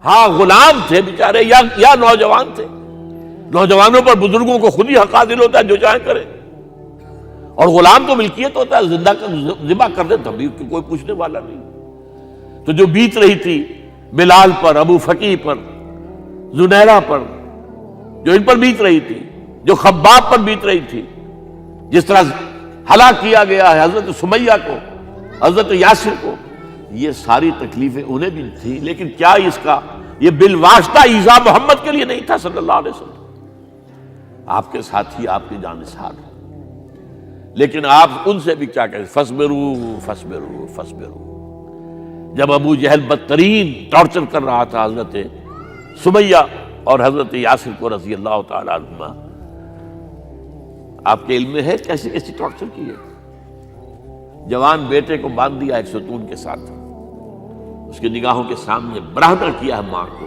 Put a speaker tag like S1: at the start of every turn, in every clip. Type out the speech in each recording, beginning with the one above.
S1: ہاں غلام تھے بیچارے یا نوجوان تھے. نوجوانوں پر بزرگوں کو خود ہی حق حاصل ہوتا ہے جو چاہے کرے. اور غلام تو ملکیت ہوتا ہے, زندہ ذبح کر دے تبھی کوئی پوچھنے والا نہیں. تو جو بیت رہی تھی بلال پر, ابو فقیہ پر, زنیرہ پر, جو ان پر بیت رہی تھی, جو خباب پر بیت رہی تھی, جس طرح ہلاک کیا گیا ہے حضرت سمیہ کو, حضرت یاسر کو, یہ ساری تکلیفیں انہیں بھی تھی. لیکن کیا اس کا یہ بالواسطہ ایذا محمد کے لیے نہیں تھا صلی اللہ علیہ وسلم. آپ کے ساتھی آپ کی جانثار ہیں, لیکن آپ ان سے بھی کیا کہیں, فصبروا فصبروا فصبروا. جب ابو جہل بدترین ٹارچر کر رہا تھا حضرت سمیہ اور حضرت یاسر کو رضی اللہ تعالی عنہما, آپ کے علم میں ہے کیسی کیسی ٹارچر کی ہے. جوان بیٹے کو باندھ دیا ایک ستون کے ساتھ, اس کی نگاہوں کے سامنے برہنہ کیا ہے ماں کو.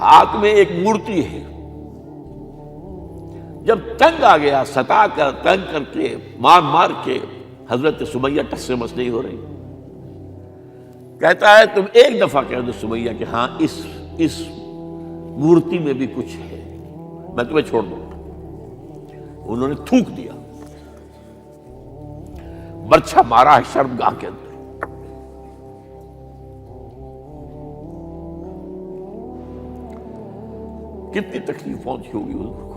S1: ہاتھ میں ایک مورتی ہے. جب تنگ آ گیا, ستا کر تنگ کر کے مار مار کے حضرت سمیہ ٹس سے مس نہیں ہو رہی. کہتا ہے تم ایک دفعہ کہہ دو سمیہ کہ ہاں اس مورتی میں بھی کچھ ہے, میں تمہیں چھوڑ دوں. انہوں نے تھوک دیا, برچھا مارا ہے شرمگاہ کے اندر. کتنی تکلیف پہنچی ہوگی حضور کو,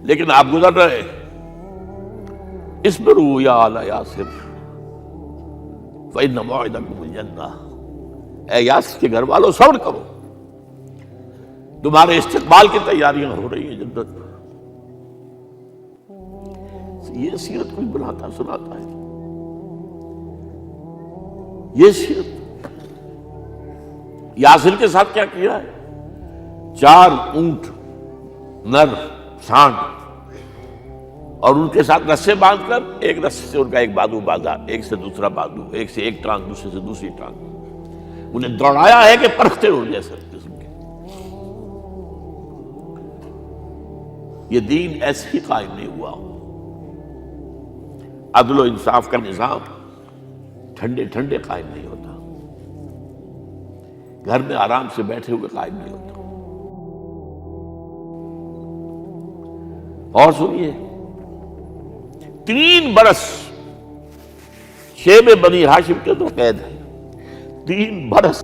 S1: لیکن آپ گزر رہے. اصبروا یا آل یاسر فإن موعدکم الجنہ. اے یاسر کے گھر والوں صبر کرو, تمہارے استقبال کی تیاریاں ہو رہی ہیں جنت. یہ سیرت کوئی بناتا سناتا ہے, یہ سیرت. یاسر کے ساتھ کیا کیا ہے, 4 اونٹ نر سانڈ, اور ان کے ساتھ رسے باندھ کر ایک رسے سے ان کا ایک بازو باندھا, ایک سے دوسرا بازو, ایک سے ایک ٹانگ, دوسرے سے دوسری ٹانگ. انہیں دوڑایا ہے کہ پرکھتے ہو جیسے قسم کے. یہ دین ایسے ہی قائم نہیں ہوا. عدل و انصاف کا نظام ٹھنڈے ٹھنڈے قائم نہیں ہوتا, گھر میں آرام سے بیٹھے ہوئے قائم نہیں ہوتا. اور سنیے, 3 برس شیب بنی ہاشم کے تو قید ہے, 3 برس.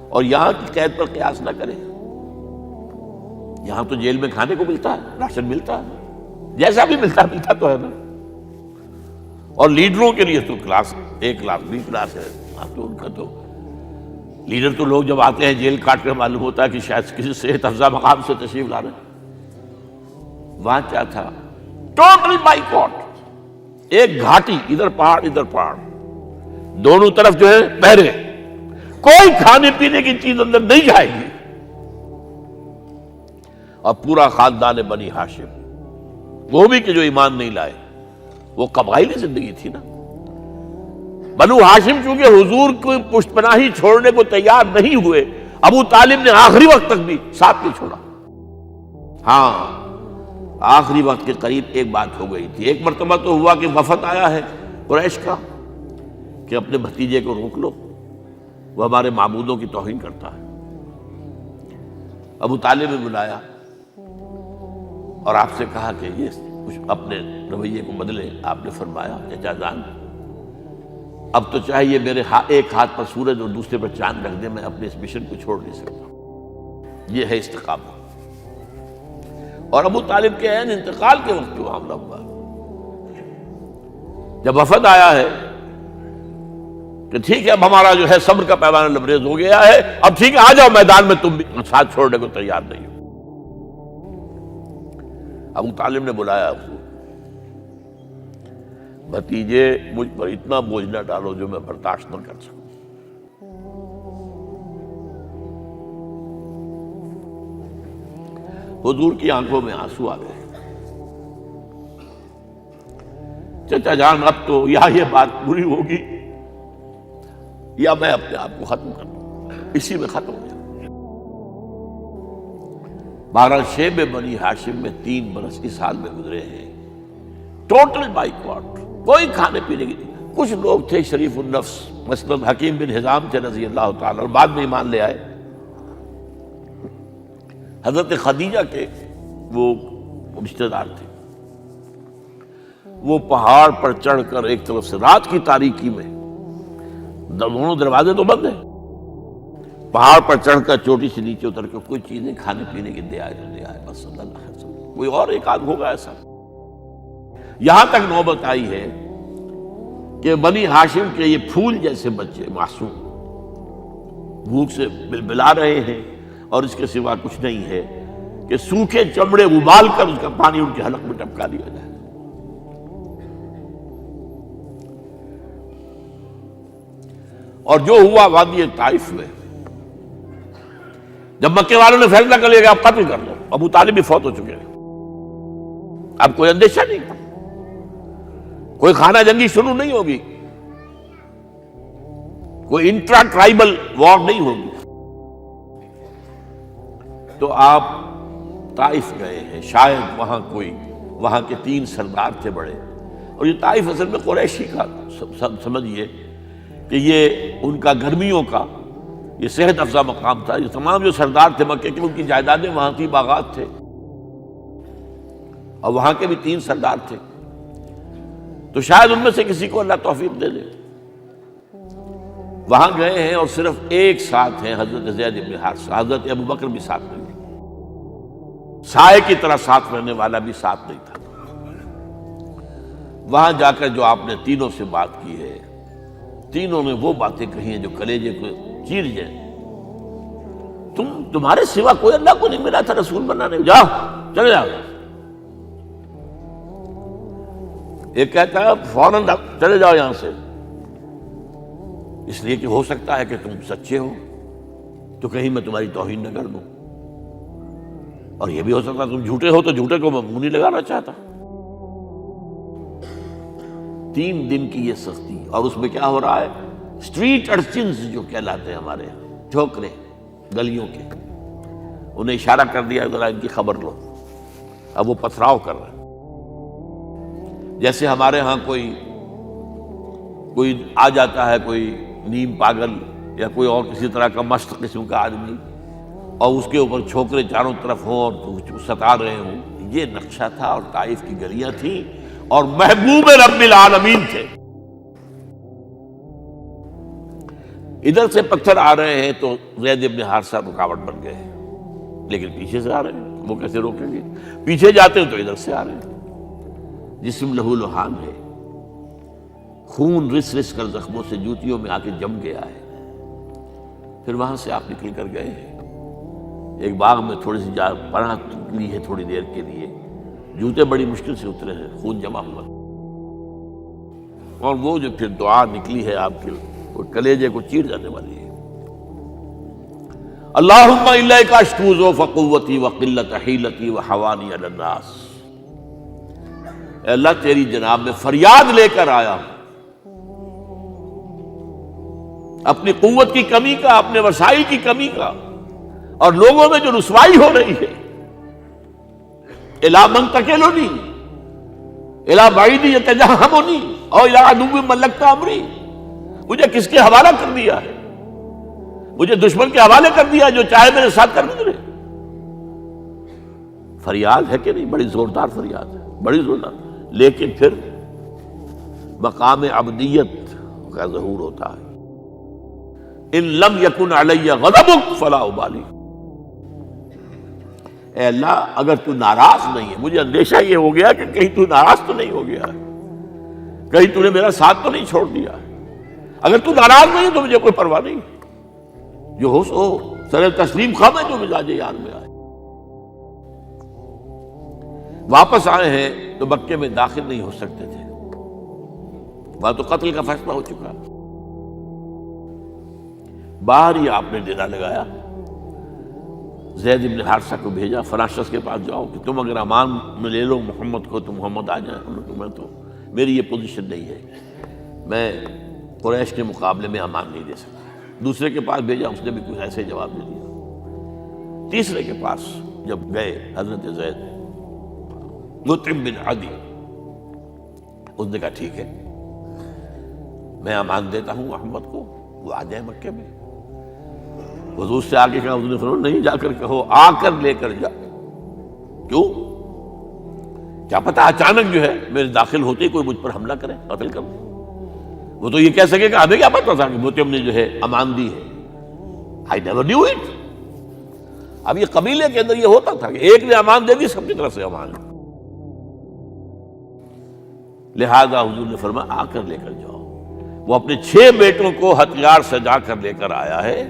S1: اور یہاں کی قید پر قیاس نہ کریں. یہاں تو جیل میں کھانے کو ملتا ہے, راشن ملتا ہے, جیسا بھی ملتا تو ہے نا. اور لیڈروں کے لیے تو class A class B class ہے. تو ان کا تو لیڈر تو لوگ جب آتے ہیں جیل کاٹ کر معلوم ہوتا ہے کہ شاید کسی صحت افزا مقام سے تشریف لا رہے ہیں. وہاں کیا تھا, ٹوٹل بائیکاٹ. ایک گھاٹی, ادھر پہاڑ ادھر پہاڑ, دونوں طرف جو ہے پہرے, کوئی کھانے پینے کی چیز اندر نہیں جائے گی. اور پورا خاندان بنی ہاشم, وہ بھی کہ جو ایمان نہیں لائے, وہ قبائلی زندگی تھی نا. بنو ہاشم چونکہ حضور کو پشت پناہی چھوڑنے کو تیار نہیں ہوئے, ابو طالب نے آخری وقت تک بھی ساتھ نہیں چھوڑا. ہاں آخری وقت کے قریب ایک بات ہو گئی تھی. ایک مرتبہ تو ہوا کہ وفد آیا ہے قریش کا کہ اپنے بھتیجے کو روک لو, وہ ہمارے معبودوں کی توہین کرتا ہے. ابو طالب نے بلایا اور آپ سے کہا کہ یہ کچھ اپنے رویے کو بدلے. آپ نے فرمایا چچا جان, اب تو چاہیے میرے ایک ہاتھ پر سورج اور دوسرے پر چاند رکھ دے, میں اپنے اس مشن کو چھوڑ نہیں سکتا. یہ ہے استقامت. اور ابو طالب کے عین انتقال کے وقت جو معاملہ ہوا, جب وفد آیا ہے کہ ٹھیک ہے اب ہمارا جو ہے صبر کا پیمانہ لبریز ہو گیا ہے, اب ٹھیک ہے آ جاؤ میدان میں, تم بھی ساتھ چھوڑنے کو تیار نہیں ہو. ابو طالب نے بلایا اس کو, بھتیجے مجھ پر اتنا بوجھ نہ ڈالو جو میں برداشت نہ کر سکوں. حضور کی آنکھوں میں آنسو آ گئے. چچا جان اب تو یا یہ بات بری ہوگی یا میں اپنے آپ کو ختم کر دوں, اسی میں ختم ہو جائے. بہرحال شیب بنی ہاشم میں 3 برس اس حال میں گزرے ہیں ٹوٹل بائیکاٹ، کوئی کھانے پینے کی نہیں۔ کچھ لوگ تھے شریف النفس، مثلا حکیم بن حزام تھے رضی اللہ تعالیٰ، اور بعد میں ایمان لے آئے۔ حضرت خدیجہ کے وہ رشتہ دار تھے، وہ پہاڑ پر چڑھ کر ایک طرف سے رات کی تاریکی میں، دونوں دروازے تو بند ہیں، پہاڑ پر چڑھ کر چوٹی سے نیچے اتر کر کوئی چیزیں کھانے پینے کی دے آئے تو دے آئے، بس صلی اللہ علیہ وسلم۔ کوئی اور ایک آدھ ہوگا ایسا۔ یہاں تک نوبت آئی ہے کہ بنی ہاشم کے یہ پھول جیسے بچے معصوم بھوک سے بلبلا رہے ہیں، اور اس کے سوا کچھ نہیں ہے کہ سوکھے چمڑے ابال کر اس کا پانی ان کے حلق میں ٹپکا دیا جائے۔ اور جو ہوا وادی طائف میں، جب مکے والوں نے فیصلہ کر لیا کہ آپ قتل کر دو، ابو طالب بھی فوت ہو چکے ہیں، اب کوئی اندیشہ نہیں، کوئی خانہ جنگی شروع نہیں ہوگی، کوئی انٹرا ٹرائبل وار نہیں ہوگی، تو آپ طائف گئے ہیں۔ شاید وہاں کے 3 سردار تھے بڑے، اور یہ طائف اصل میں قریشی کا سمجھیے کہ یہ ان کا گرمیوں کا یہ صحت افزا مقام تھا۔ یہ تمام جو سردار تھے مکے کے، ان کی جائیدادیں وہاں تھی، باغات تھے، اور وہاں کے بھی 3 سردار تھے، تو شاید ان میں سے کسی کو اللہ توفیق دے دے۔ وہاں گئے ہیں اور صرف ایک ساتھ ہیں، حضرت زید بن حارثہ، حضرت ابو بکر بھی ساتھ نہیں، سائے کی طرح ساتھ رہنے والا بھی ساتھ نہیں تھا۔ وہاں جا کر جو آپ نے تینوں سے بات کی ہے، تینوں نے وہ باتیں کہی ہیں جو کلیجے کو چیر جائیں۔ تمہارے سوا کوئی اللہ کو نہیں ملا تھا رسول بنانے، جاؤ چلے جاؤ۔ ایک کہتا ہے فوراً چلے جاؤ یہاں سے، اس لیے کہ ہو سکتا ہے کہ تم سچے ہو تو کہیں میں تمہاری توہین نہ کر دوں، اور یہ بھی ہو سکتا ہے تم جھوٹے ہو تو جھوٹے کو میں منہ نہیں لگانا چاہتا۔ 3 دن کی یہ سختی، اور اس میں کیا ہو رہا ہے، اسٹریٹ ارچنز جو کہلاتے ہیں ہمارے یہاں، ٹھوکرے گلیوں کے، انہیں اشارہ کر دیا ذرا ان کی خبر لو، اب وہ پتھراؤ کر رہے ہیں۔ جیسے ہمارے ہاں کوئی آ جاتا ہے، کوئی نیم پاگل یا کوئی اور کسی طرح کا مست قسم کا آدمی، اور اس کے اوپر چھوکرے چاروں طرف ہوں اور ستا رہے ہوں، یہ نقشہ تھا، اور طائف کی گلیاں تھیں، اور محبوب رب العالمین تھے۔ ادھر سے پتھر آ رہے ہیں تو زید بن حارثہ رکاوٹ بن گئے ہیں، لیکن پیچھے سے آ رہے ہیں، وہ کیسے روکیں گے؟ پیچھے جاتے ہیں تو ادھر سے آ رہے ہیں، جسم لہو لہان ہے، خون رس رس کر زخموں سے جوتیوں میں آ کے جم گیا ہے۔ پھر وہاں سے آپ نکل کر گئے ہیں، ایک باغ میں تھوڑی سی پناہ لی ہے تھوڑی دیر کے لیے، جوتے بڑی مشکل سے اترے ہیں، خون جمع ہوا، اور وہ جو پھر دعا نکلی ہے آپ کے، وہ کلیجے کو چیر جانے والی ہے۔ اللہم الیک اشکو ضعف قوتی وقلت حیلتی وحوانی علی الناس، اے اللہ تیری جناب میں فریاد لے کر آیا ہوں، اپنی قوت کی کمی کا، اپنے وسائل کی کمی کا، اور لوگوں میں جو رسوائی ہو رہی ہے، الی من تکلنی الی بعید یتجہمنی او الی عدو ملکت امری، مجھے کس کے حوالہ کر دیا ہے، مجھے دشمن کے حوالے کر دیا جو چاہے میرے ساتھ کر گزرے۔ فریاد ہے کہ نہیں؟ بڑی زوردار فریاد ہے، بڑی زوردار، لیکن پھر مقام عبدیت کا ظہور ہوتا ہے۔ ان لم یکن علی غضبک فلا ابالی، اے اللہ اگر تو ناراض نہیں ہے، مجھے اندیشہ یہ ہو گیا کہ کہیں تو ناراض تو نہیں ہو گیا ہے، کہیں تو نے میرا ساتھ تو نہیں چھوڑ دیا ہے۔ اگر تو ناراض نہیں ہے تو مجھے کوئی پرواہ نہیں، جو ہو سو سر تسلیم خم ہے جو مزاج یار میں آئے۔ واپس آئے ہیں تو مکے میں داخل نہیں ہو سکتے تھے، وہاں تو قتل کا فیصلہ ہو چکا، باہر ہی آپ نے ڈیرا لگایا، زید بن حارثہ کو بھیجا، فلاں شخص کے پاس جاؤ کہ تم اگر امان میں لے لو محمد کو تو محمد آ جائیں، میں تو میری یہ پوزیشن نہیں ہے، میں قریش کے مقابلے میں امان نہیں دے سکتا۔ دوسرے کے پاس بھیجا، اس نے بھی کچھ ایسے جواب دے دیا۔ تیسرے کے پاس جب گئے حضرت زید، مطعم بن عدی، اس نے کہا ٹھیک ہے، میں امان دیتا ہوں محمد کو، وہ آ جائے مکے میں۔ حضور سے آگے کہا، حضور نے فرمایا نہیں جا کر کہو، آ کر لے کر جا۔ کیوں؟ کیا پتہ اچانک جو ہے میرے داخل ہوتے ہی کوئی مجھ پر حملہ کرے، قتل کر دے۔ وہ تو یہ کہہ سکے کہ ہمیں کیا پتہ تھا کہ مطعم نے جو ہے امان دی ہے، I never knew it۔ اب یہ قبیلے کے اندر یہ ہوتا تھا کہ ایک نے امان دے دی، سب کی طرف سے امان۔ لہذا حضور نے فرمایا آ کر لے کر جاؤ۔ وہ اپنے 6 بیٹوں کو ہتھیار سجا کر لے کر آیا ہے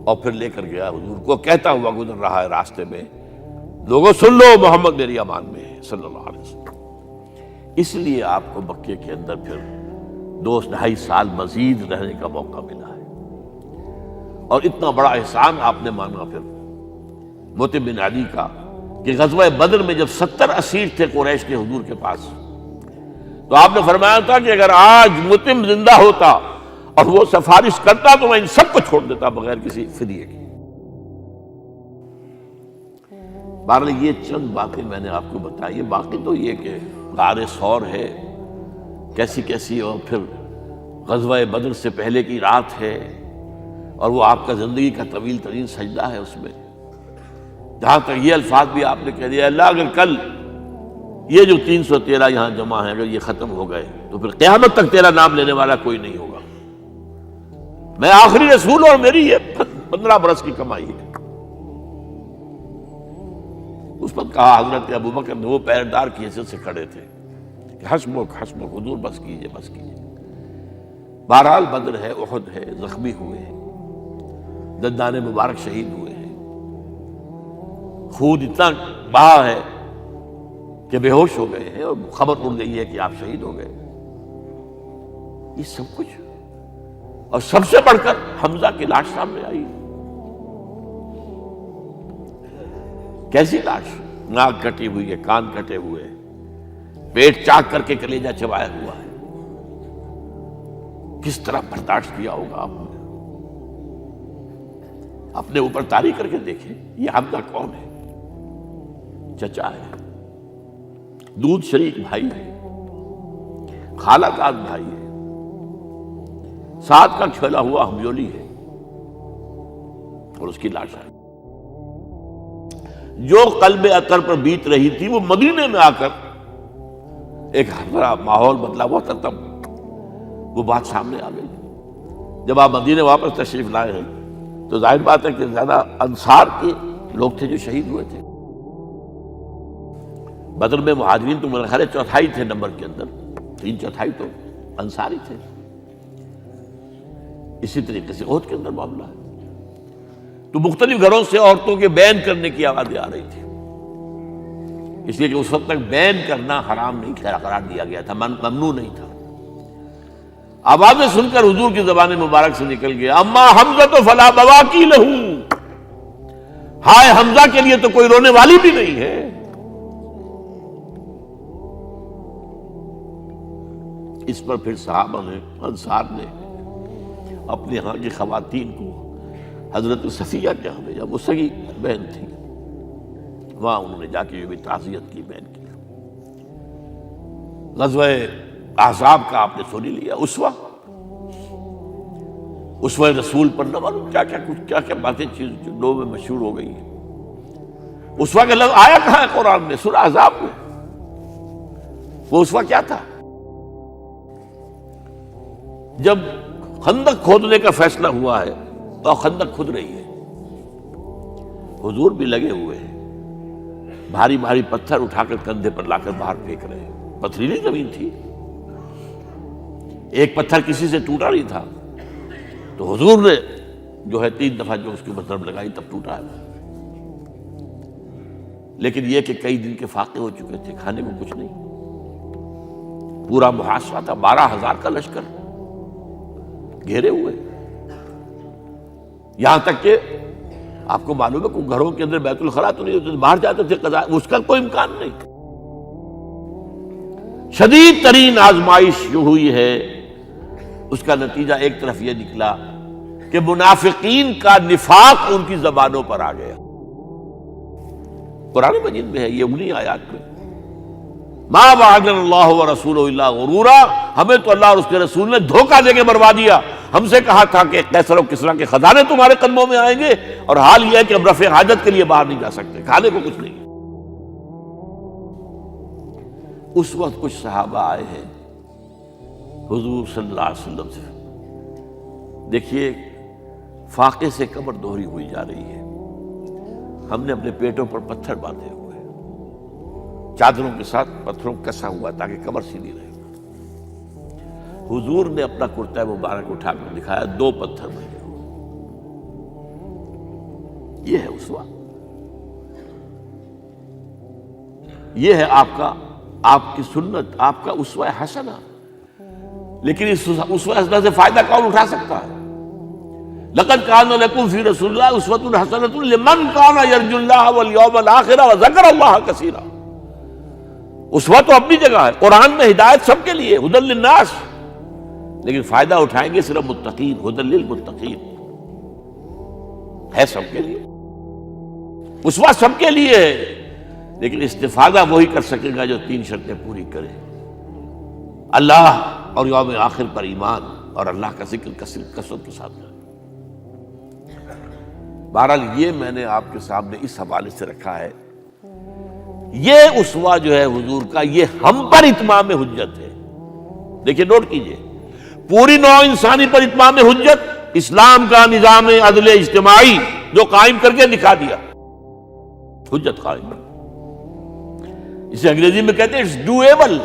S1: اور پھر لے کر گیا حضور کو، کہتا ہوا گزر رہا ہے راستے میں، لوگوں سن لو محمد میری امان میں ہے صلی اللہ علیہ وسلم۔ اس لیے آپ کو مکے کے اندر پھر 2.5 سال مزید رہنے کا موقع ملا ہے، اور اتنا بڑا احسان آپ نے مانا پھر مطعم بن عدی کا کہ غزوہ بدر میں جب 70 اسیر تھے قریش کے حضور کے پاس، تو آپ نے فرمایا تھا کہ اگر آج مطعم زندہ ہوتا اور وہ سفارش کرتا تو میں ان سب کو چھوڑ دیتا بغیر کسی فدیے کے۔ بہرحال یہ چند باتیں میں نے آپ کو بتائی، باقی تو یہ کہ غار ثور ہے کیسی کیسی، اور پھر غزوہ بدر سے پہلے کی رات ہے، اور وہ آپ کا زندگی کا طویل ترین سجدہ ہے اس میں، جہاں تک یہ الفاظ بھی آپ نے کہہ دیا، اللہ اگر کل یہ جو 313 یہاں جمع ہیں اگر یہ ختم ہو گئے تو پھر قیامت تک تیرا نام لینے والا کوئی نہیں ہوگا، میں آخری رسول اور میری یہ 15 برس کی کمائی ہے۔ اس پر کہا حضرت ابوبکر نے، وہ پیردار کی حیثیت سے کھڑے تھے، کہ حسبک حسبک، حضور بس کیجئے بس کیجئے۔ بہرحال بدر ہے، احد ہے، زخمی ہوئے ہیں، دندان مبارک شہید ہوئے ہیں، خون اتنا بہا ہے کہ بے ہوش ہو گئے ہیں، اور خبر اڑ گئی ہے کہ آپ شہید ہو گئے۔ یہ سب کچھ، اور سب سے بڑھ کر حمزہ کی لاش سامنے آئی۔ کیسی لاش؟ ناک کٹی ہوئی ہے، کان کٹے ہوئے ہیں، پیٹ چاک کر کے کلیجہ چبایا ہوا ہے۔ کس طرح برداشت کیا ہوگا آپ نے؟ اپنے اوپر تاری کر کے دیکھیں، یہ حمزہ کون ہے؟ چچا ہے، دودھ شریک بھائی ہے، خالہ زاد بھائی ہے، ساتھ کا کھیلا ہوا ہمجولی ہے، اور اس کی لاش ہے۔ جو قلب اطہر پر بیت رہی تھی وہ مدینے میں آ کر ایک بڑا ماحول بدلا ہوا تھا، تب وہ بات سامنے آ گئی۔ جب آپ مدینے واپس تشریف لائے ہیں تو ظاہر بات ہے کہ زیادہ انصار کے لوگ تھے جو شہید ہوئے تھے۔ بدر میں مہاجرین تو میرے خیال ہے 1/4 تھے نمبر کے اندر، 3/4 تو انصاری تھے۔ اسی طریقے سے احد کے اندر معاملہ ہے، تو مختلف گھروں سے عورتوں کے بین کرنے کی آوازیں آ رہی تھی، اس لیے کہ اس وقت تک بین کرنا حرام نہیں قرار دیا گیا تھا، ممنوع نہیں تھا۔ آوازیں سن کر حضور کی زبان مبارک سے نکل گیا، اما حمزہ تو فلا بواکی لہو، ہائے حمزہ کے لیے تو کوئی رونے والی بھی نہیں ہے۔ اس پر پھر صحابہ نے، انصار نے اپنے ہاں کی خواتین کو حضرت صفیہ کے ہاں بھیجا، وہ سگی بہن تھی، وہاں انہوں نے جا کے یہ بھی تعزیت کی بہن کی۔ غزوہ احزاب کا آپ نے سن لیا، اسوہ رسول پر نہ معلوم کیا کیا باتیں چیز لوگوں میں مشہور ہو گئی ہیں۔ اسوہ کا لفظ آیا کہاں ہے قرآن میں؟ سورہ احزاب میں۔ وہ اسوہ کیا تھا؟ جب خندق کھودنے کا فیصلہ ہوا ہے تو خندق کھود رہی ہے، حضور بھی لگے ہوئے ہیں، بھاری بھاری پتھر اٹھا کر کندھے پر لا کر باہر پھینک رہے ہیں، پتھریلی زمین تھی، ایک پتھر کسی سے ٹوٹا نہیں تھا، تو حضور نے جو ہے 3 دفعہ جو اس کے اوپر ضرب لگائی تب ٹوٹا ہے۔ لیکن یہ کہ کئی دن کے فاقے ہو چکے تھے، کھانے کو کچھ نہیں، پورا محاصرہ تھا، 12,000 کا لشکر گھیرے ہوئے، یہاں تک کہ آپ کو معلوم ہے کہ گھروں کے اندر بیت الخلاء تو نہیں ہوتے، باہر جاتے تھے قضاء، اس کا کوئی امکان نہیں۔ شدید ترین آزمائش جو ہوئی ہے اس کا نتیجہ ایک طرف یہ نکلا کہ منافقین کا نفاق ان کی زبانوں پر آ گیا۔ قرآن مجید میں ہے یہ انہی آیات میں، ما وعدنا اللہ ورسولہ الا غرورا، ہمیں تو اللہ اور اس کے رسول نے دھوکہ دے کے مروا دیا۔ ہم سے کہا تھا کہ قیصر و کسریٰ کے خزانے تمہارے قدموں میں آئیں گے، اور حال یہ ہے کہ اب رفع حاجت کے لیے باہر نہیں جا سکتے، کھانے کو کچھ نہیں۔ اس وقت کچھ صحابہ آئے ہیں حضور صلی اللہ علیہ وسلم سے، دیکھیے فاقے سے کمر دوہری ہوئی جا رہی ہے، ہم نے اپنے پیٹوں پر پتھر باندھے ہوئے، چادروں کے ساتھ پتھروں کسا ہوا تاکہ کمر سیدھی رہے۔ حضور نے اپنا کرتا مبارک اٹھا کر دکھایا، 2 پتھر بنے ہوئے۔ یہ ہے اسوہ، یہ ہے آپ کی سنت، آپ کا اسوہ حسنہ۔ لیکن اس اسوہ حسنہ سے فائدہ کون اٹھا سکتا ہے؟ لقد کان لکم فی رسول اللہ اسوۃ حسنۃ لمن کان یرجو اللہ والیوم الآخر وذکر اللہ کثیرا۔ اسوہ تو اپنی جگہ ہے، قرآن میں ہدایت سب کے لیے، ھدی للناس، لیکن فائدہ اٹھائیں گے صرف متقین، ھدی للمتقین ہے سب کے لیے، اسوہ سب کے لیے ہے، لیکن استفادہ وہی کر سکے گا جو 3 شرطیں پوری کرے: اللہ اور یوم آخر پر ایمان، اور اللہ کا ذکر کثرت کے ساتھ کرے۔ بہرحال یہ میں نے آپ کے سامنے اس حوالے سے رکھا ہے، یہ اسوہ جو ہے حضور کا، یہ ہم پر اتمام حجت ہے۔ دیکھیے نوٹ کیجئے، پوری نوع انسانی پر اتمام حجت، اسلام کا نظام عدل اجتماعی جو قائم کر کے دکھا دیا، حجت قائم، اسے انگریزی میں کہتے ہیں اٹس ڈویبل،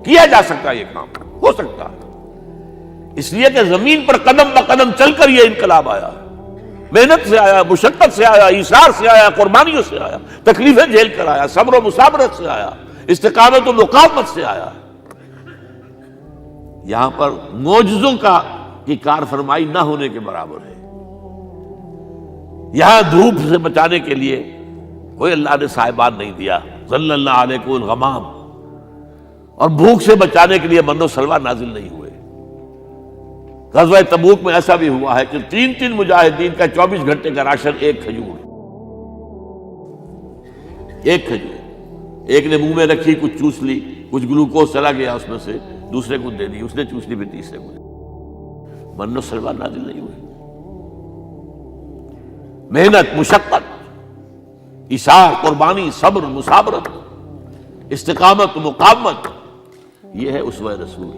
S1: کیا جا سکتا ہے، یہ کام ہو سکتا ہے، اس لیے کہ زمین پر قدم بقدم چل کر یہ انقلاب آیا، محنت سے آیا، مشقت سے آیا، ایثار سے آیا، قربانیوں سے آیا، تکلیفیں جھیل کر آیا، صبر و مصابرت سے آیا، استقامت و مقاومت سے آیا۔ یہاں پر معجزوں کی کار فرمائی نہ ہونے کے برابر ہے۔ یہاں دھوپ سے بچانے کے لیے کوئی اللہ نے صاحبان نہیں دیا، ظل اللہ علیکم الغمام، اور بھوک سے بچانے کے لیے من و سلوہ نازل نہیں ہوئے۔ غزوہ تبوک میں ایسا بھی ہوا ہے کہ 3 مجاہدین کا 24 گھنٹے کا راشن ایک کھجور، ایک نے منہ میں رکھی، کچھ چوس لی، کچھ گلوکوز چلا گیا اس میں سے، دوسرے کو دے دی، اس نے چوس لی، پھر تیسرے کو دے دی۔ من و سلوہ نازل نہیں ہوئے۔ محنت، مشقت، ایثار، قربانی، صبر، مصابرت، استقامت، مقاومت، یہ ہے اسوہ رسول۔